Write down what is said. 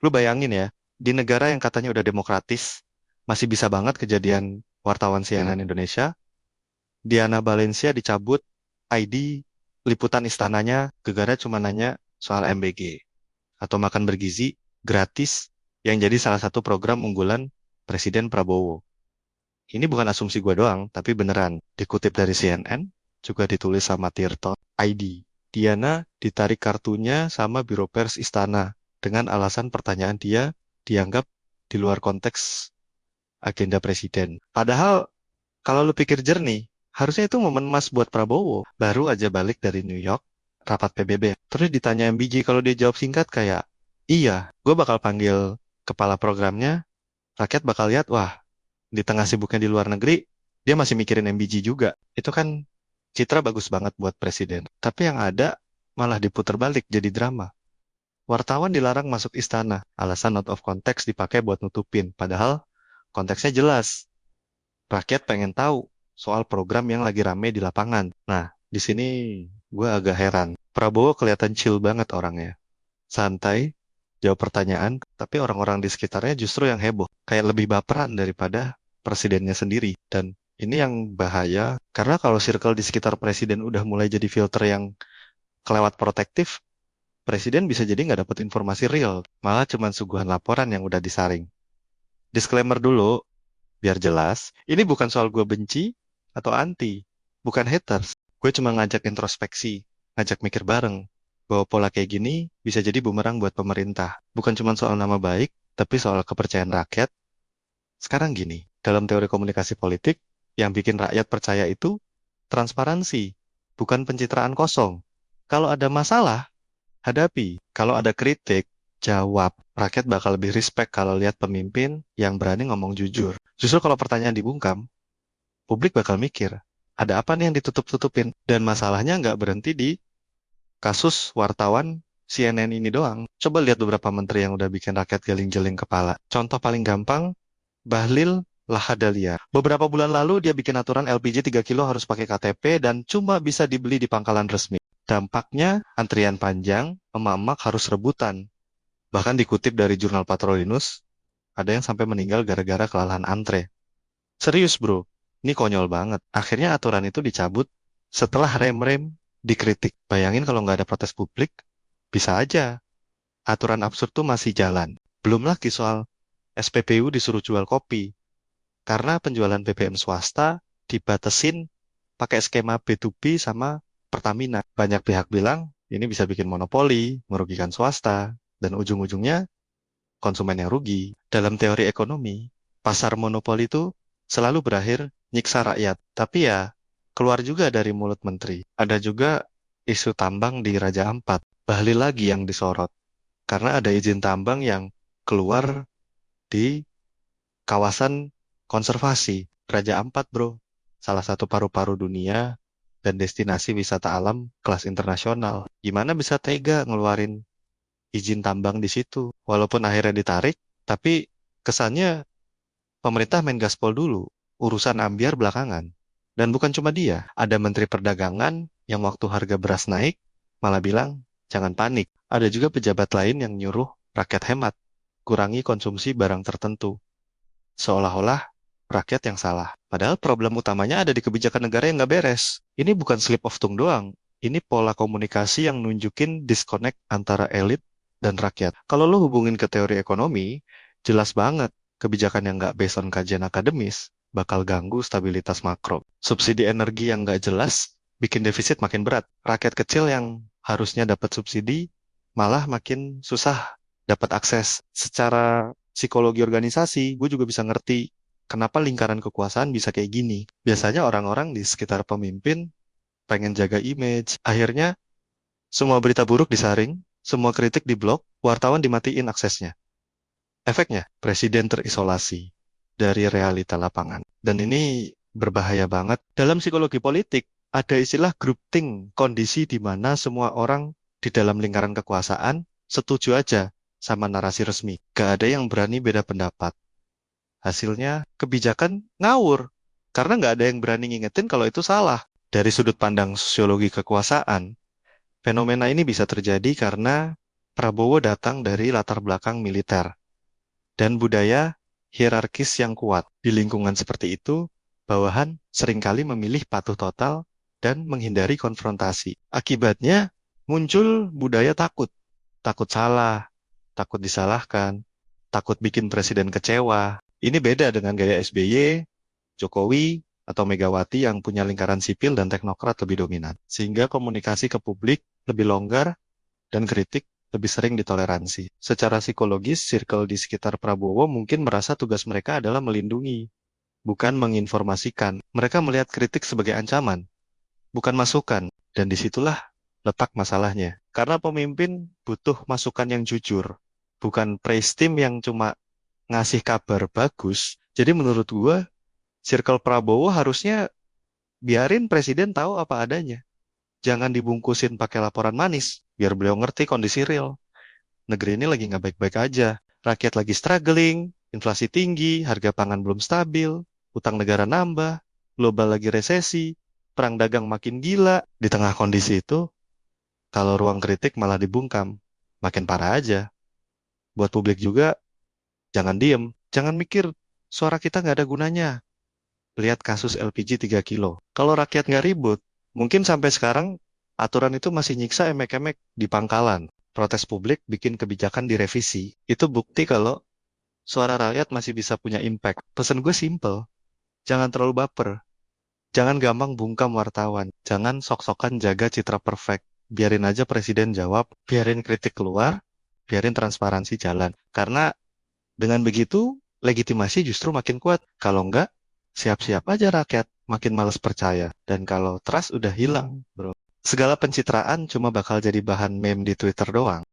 Lu bayangin ya, di negara yang katanya udah demokratis, masih bisa banget kejadian wartawan CNN Indonesia, Diana Valencia dicabut ID liputan istananya, gegara cuma nanya soal MBG atau makan bergizi gratis yang jadi salah satu program unggulan Presiden Prabowo. Ini bukan asumsi gue doang, tapi beneran. Dikutip dari CNN, juga ditulis sama Tirto ID. Diana ditarik kartunya sama Biro Pers Istana dengan alasan pertanyaan dia dianggap di luar konteks agenda presiden. Padahal kalau lu pikir jernih, harusnya itu momen emas buat Prabowo. Baru aja balik dari New York, rapat PBB. Terus ditanya MBG, kalau dia jawab singkat kayak, iya, gue bakal panggil kepala programnya, rakyat bakal lihat, wah, di tengah sibuknya di luar negeri, dia masih mikirin MBG juga. Itu kan citra bagus banget buat presiden. Tapi yang ada malah diputar balik jadi drama. Wartawan dilarang masuk istana, alasan out of context dipakai buat nutupin. Padahal konteksnya jelas. Rakyat pengen tahu soal program yang lagi rame di lapangan. Nah, di sini gue agak heran. Prabowo kelihatan chill banget orangnya. Santai, jawab pertanyaan, tapi orang-orang di sekitarnya justru yang heboh. Kayak lebih baperan daripada presidennya sendiri. Dan ini yang bahaya, karena kalau circle di sekitar presiden udah mulai jadi filter yang kelewat protektif, presiden bisa jadi nggak dapat informasi real, malah cuma suguhan laporan yang udah disaring. Disclaimer dulu, biar jelas, ini bukan soal gue benci atau anti, bukan haters. Gue cuma ngajak introspeksi, ngajak mikir bareng, bahwa pola kayak gini bisa jadi bumerang buat pemerintah. Bukan cuma soal nama baik, tapi soal kepercayaan rakyat. Sekarang gini, dalam teori komunikasi politik, yang bikin rakyat percaya itu transparansi, bukan pencitraan kosong. Kalau ada masalah, hadapi. Kalau ada kritik, jawab. Rakyat bakal lebih respect kalau lihat pemimpin yang berani ngomong jujur. Justru kalau pertanyaan dibungkam, publik bakal mikir, ada apa nih yang ditutup-tutupin? Dan masalahnya nggak berhenti di kasus wartawan CNN ini doang. Coba lihat beberapa menteri yang udah bikin rakyat geling-geling kepala. Contoh paling gampang, Bahlil Lahadalia. Beberapa bulan lalu dia bikin aturan LPG 3 kilo harus pakai KTP dan cuma bisa dibeli di pangkalan resmi. Dampaknya antrian panjang, emak-emak harus rebutan. Bahkan dikutip dari jurnal Patrolinus, ada yang sampai meninggal gara-gara kelelahan antre. Serius bro, ini konyol banget. Akhirnya aturan itu dicabut setelah rem-rem dikritik. Bayangin kalau nggak ada protes publik, bisa aja aturan absurd tuh masih jalan. Belum lagi soal SPBU disuruh jual kopi. Karena penjualan BBM swasta dibatasin pakai skema B2B sama Pertamina. Banyak pihak bilang ini bisa bikin monopoli, merugikan swasta, dan ujung-ujungnya konsumen yang rugi. Dalam teori ekonomi, pasar monopoli itu selalu berakhir nyiksa rakyat. Tapi ya, keluar juga dari mulut menteri. Ada juga isu tambang di Raja Ampat. Bahlil lagi yang disorot. Karena ada izin tambang yang keluar di kawasan konservasi. Raja Ampat, bro. Salah satu paru-paru dunia dan destinasi wisata alam kelas internasional. Gimana bisa tega ngeluarin izin tambang di situ? Walaupun akhirnya ditarik, tapi kesannya pemerintah main gaspol dulu, urusan ambyar belakangan. Dan bukan cuma dia, ada Menteri Perdagangan yang waktu harga beras naik, malah bilang, jangan panik. Ada juga pejabat lain yang nyuruh rakyat hemat, kurangi konsumsi barang tertentu. Seolah-olah rakyat yang salah. Padahal problem utamanya ada di kebijakan negara yang nggak beres. Ini bukan slip of tongue doang. Ini pola komunikasi yang nunjukin disconnect antara elit dan rakyat. Kalau lo hubungin ke teori ekonomi, jelas banget kebijakan yang nggak based on kajian akademis bakal ganggu stabilitas makro. Subsidi energi yang nggak jelas bikin defisit makin berat. Rakyat kecil yang harusnya dapat subsidi malah makin susah dapat akses. Secara psikologi organisasi, gue juga bisa ngerti kenapa lingkaran kekuasaan bisa kayak gini. Biasanya orang-orang di sekitar pemimpin pengen jaga image. Akhirnya semua berita buruk disaring, semua kritik diblok, wartawan dimatiin aksesnya. Efeknya, presiden terisolasi dari realita lapangan. Dan ini berbahaya banget. Dalam psikologi politik, ada istilah groupthink, kondisi di mana semua orang di dalam lingkaran kekuasaan setuju aja sama narasi resmi. Gak ada yang berani beda pendapat. Hasilnya, kebijakan ngawur. Karena nggak ada yang berani ngingetin kalau itu salah. Dari sudut pandang sosiologi kekuasaan, fenomena ini bisa terjadi karena Prabowo datang dari latar belakang militer dan budaya hierarkis yang kuat. Di lingkungan seperti itu, bawahan seringkali memilih patuh total dan menghindari konfrontasi. Akibatnya, muncul budaya takut. Takut salah, takut disalahkan, takut bikin presiden kecewa. Ini beda dengan gaya SBY, Jokowi, atau Megawati yang punya lingkaran sipil dan teknokrat lebih dominan. Sehingga komunikasi ke publik lebih longgar dan kritik lebih sering ditoleransi. Secara psikologis, circle di sekitar Prabowo mungkin merasa tugas mereka adalah melindungi, bukan menginformasikan. Mereka melihat kritik sebagai ancaman, bukan masukan. Dan disitulah letak masalahnya. Karena pemimpin butuh masukan yang jujur, bukan praise team yang cuma ngasih kabar bagus. Jadi menurut gua, circle Prabowo harusnya biarin presiden tahu apa adanya. Jangan dibungkusin pakai laporan manis, biar beliau ngerti kondisi real. Negeri ini lagi nggak baik-baik aja. Rakyat lagi struggling, inflasi tinggi, harga pangan belum stabil, utang negara nambah, global lagi resesi, perang dagang makin gila. Di tengah kondisi itu, kalau ruang kritik malah dibungkam, makin parah aja. Buat publik juga, jangan diem. Jangan mikir, suara kita nggak ada gunanya. Lihat kasus LPG 3 kilo. Kalau rakyat nggak ribut, mungkin sampai sekarang aturan itu masih nyiksa emek-emek di pangkalan. Protes publik bikin kebijakan direvisi. Itu bukti kalau suara rakyat masih bisa punya impact. Pesan gue simple, jangan terlalu baper. Jangan gampang bungkam wartawan. Jangan sok-sokan jaga citra perfect. Biarin aja presiden jawab, biarin kritik keluar, biarin transparansi jalan. Karena dengan begitu, legitimasi justru makin kuat. Kalau enggak, siap-siap aja rakyat makin males percaya. Dan kalau trust udah hilang, bro. Segala pencitraan cuma bakal jadi bahan meme di Twitter doang.